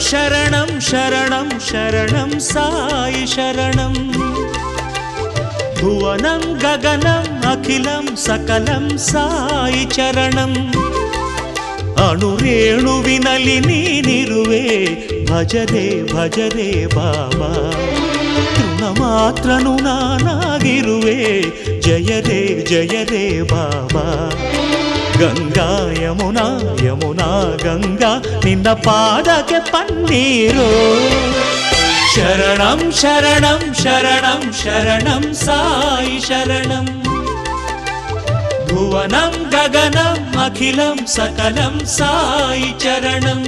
शरणं शरणं शरणं शरणं साई शरणं भुवनं गगनम् अखिलं सकलं साई चरणं ಅಣುರೇಣುವಿನಲ್ಲಿ ನೀನಿರುವೆ ಭಜರೆ ಭಜರೆ ಬಾಬಾ ತೃಣ ಮಾತ್ರನು ನಾನಾಗಿರುವೆ ಜಯರೇ ಜಯರೇ ಬಾಬಾ ಗಂಗಾ ಯಮುನಾ ಯಮುನಾ ಗಂಗಾ ನಿನ್ನ ಪಾದಕ್ಕೆ ಪನ್ನೀರು ಶರಣಂ ಶರಣಂ ಶರಣಂ ಶರಣಂ ಸಾಯಿ ಶರಣಂ भुवनं गगनम् अखिलं सकलं साई चरणम्